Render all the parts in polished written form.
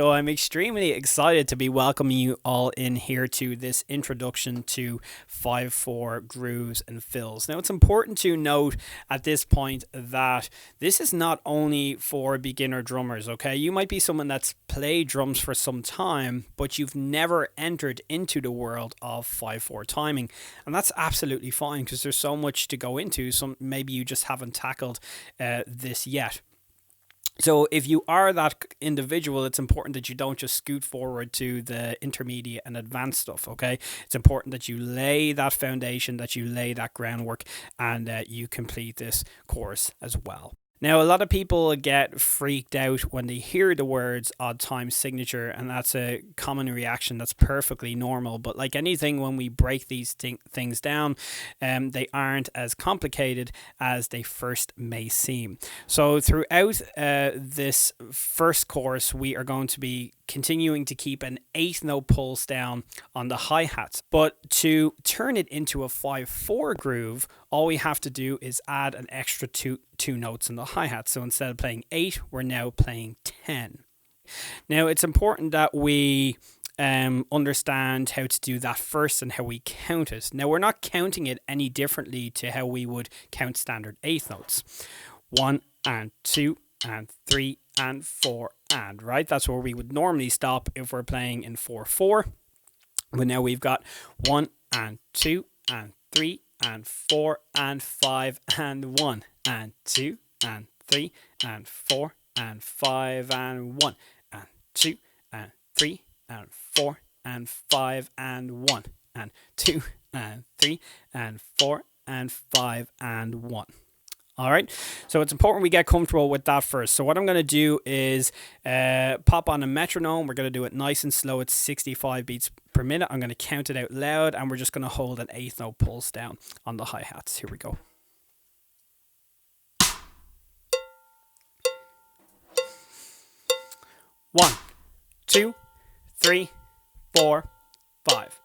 So I'm extremely excited to be welcoming you all in here to this introduction to 5/4 grooves and fills. Now, it's important to note at this point that this is not only for beginner drummers, okay? You might be someone that's played drums for some time, but you've never entered into the world of 5/4 timing. And that's absolutely fine because there's so much to go into. So maybe you just haven't tackled this yet. So if you are that individual, it's important that you don't just scoot forward to the intermediate and advanced stuff, okay? It's important that you lay that foundation, that you lay that groundwork, and that you complete this course as well. Now, a lot of people get freaked out when they hear the words odd time signature, and that's a common reaction. That's perfectly normal. But like anything, when we break these things down, they aren't as complicated as they first may seem. So throughout this first course, we are going to be continuing to keep an 8th note pulse down on the hi-hats. But to turn it into a 5/4 groove, all we have to do is add an extra two notes in the hi-hat. So instead of playing 8, we're now playing 10. Now, it's important that we understand how to do that first and how we count it. Now, we're not counting it any differently to how we would count standard 8th notes. 1 and 2 and 3 and 4 and, right? That's where we would normally stop if we're playing in 4/4. But now we've got 1 and 2 and 3 and 4 and 5 and 1 and 2 and 3 and 4 and 5 and 1 and 2 and 3 and 4 and 5 and 1 and 2 and 3 and 4 and 5 and 1. All right, so it's important we get comfortable with that first. So what I'm going to do is pop on a metronome. We're going to do it nice and slow at 65 beats per minute. I'm going to count it out loud, and we're just going to hold an 8th note pulse down on the hi-hats. Here we go. 1, 2, 3, 4, 5.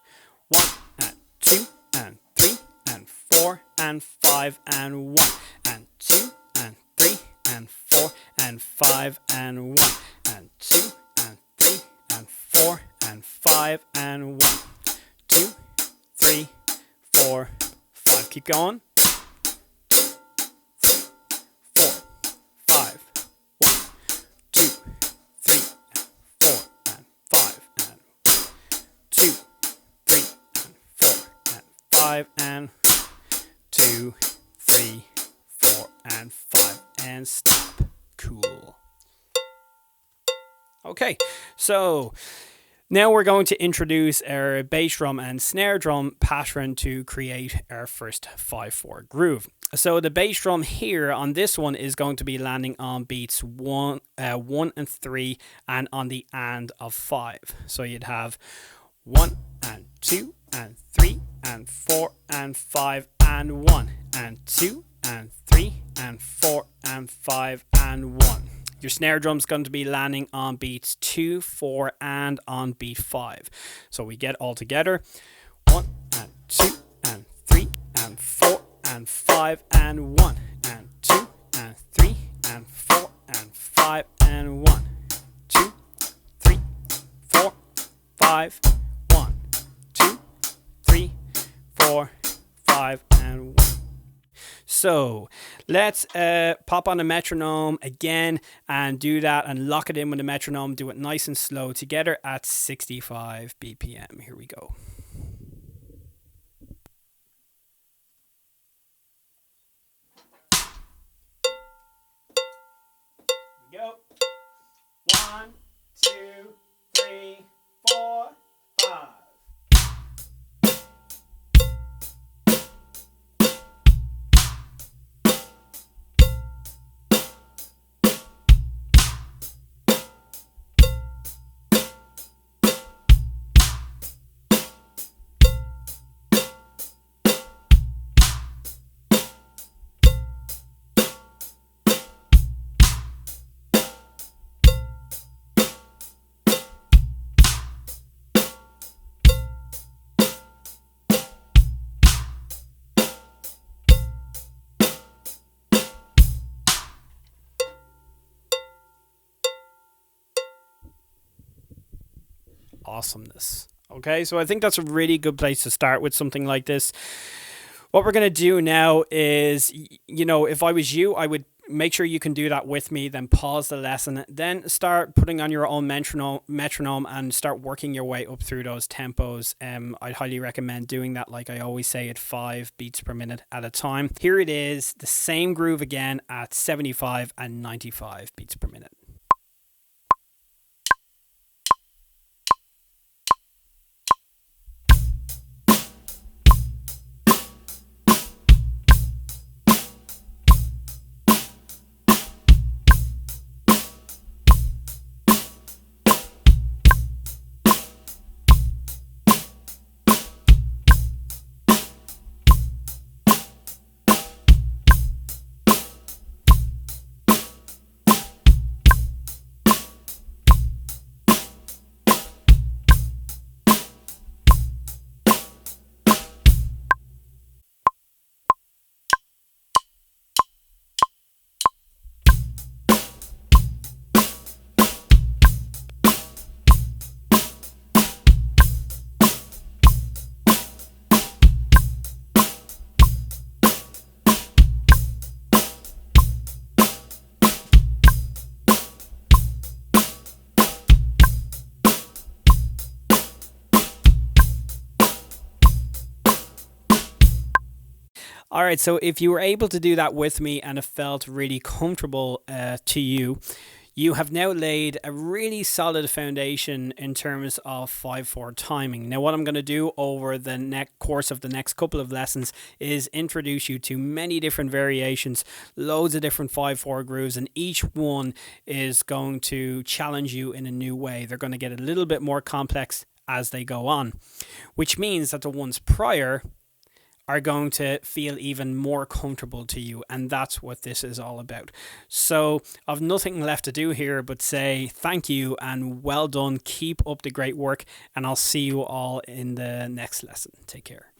1 and 2 and 3 and 4 and 5 and 1 and 2 and 3 and 4 and 5 and 1 and 2 and 3 and 4 and 5 and 1, 2, 3, 4, 5. Keep going. 4, 5, 1, 2, 3, 4 and 5 and 2, 3 and 4 and 5 and 2, 3, 4 and 5 and stop. Cool. Okay, so now we're going to introduce our bass drum and snare drum pattern to create our first 5/4 groove. So the bass drum here on this one is going to be landing on beats 1 and 3 and on the and of 5. So you'd have 1 and 2 and 3 and 4 and 5 and 1 and 2 and 3 and 4 and 5 and 1. Your snare drum's going to be landing on beats 2, 4 and on beat 5. So we get all together 1 and 2 and 3 and 4 and 5 and 1 and 2 and 3 and 4 and 5 and 1, 2, 3, 4, 5, 1, 2, 3, 4, 5 and 1. So let's pop on the metronome again and do that and lock it in with the metronome. Do it nice and slow together at 65 BPM. Here we go. Here we go. 1, 2, 3, 4, 5. awesomeness. Okay, so I think that's a really good place to start with something like this. What we're going to do now is, if I was you, I would make sure you can do that with me, then pause the lesson, then start putting on your own metronome and start working your way up through those tempos. I'd highly recommend doing that, like I always say, at 5 beats per minute at a time. Here it is, the same groove again at 75 and 95 beats per minute. All right, so if you were able to do that with me and it felt really comfortable to you, you have now laid a really solid foundation in terms of 5/4 timing. Now, what I'm going to do over the course of the next couple of lessons is introduce you to many different variations, loads of different 5/4 grooves, and each one is going to challenge you in a new way. They're going to get a little bit more complex as they go on, which means that the ones prior are going to feel even more comfortable to you, and that's what this is all about. So I've nothing left to do here but say thank you and well done. Keep up the great work, and I'll see you all in the next lesson. Take care.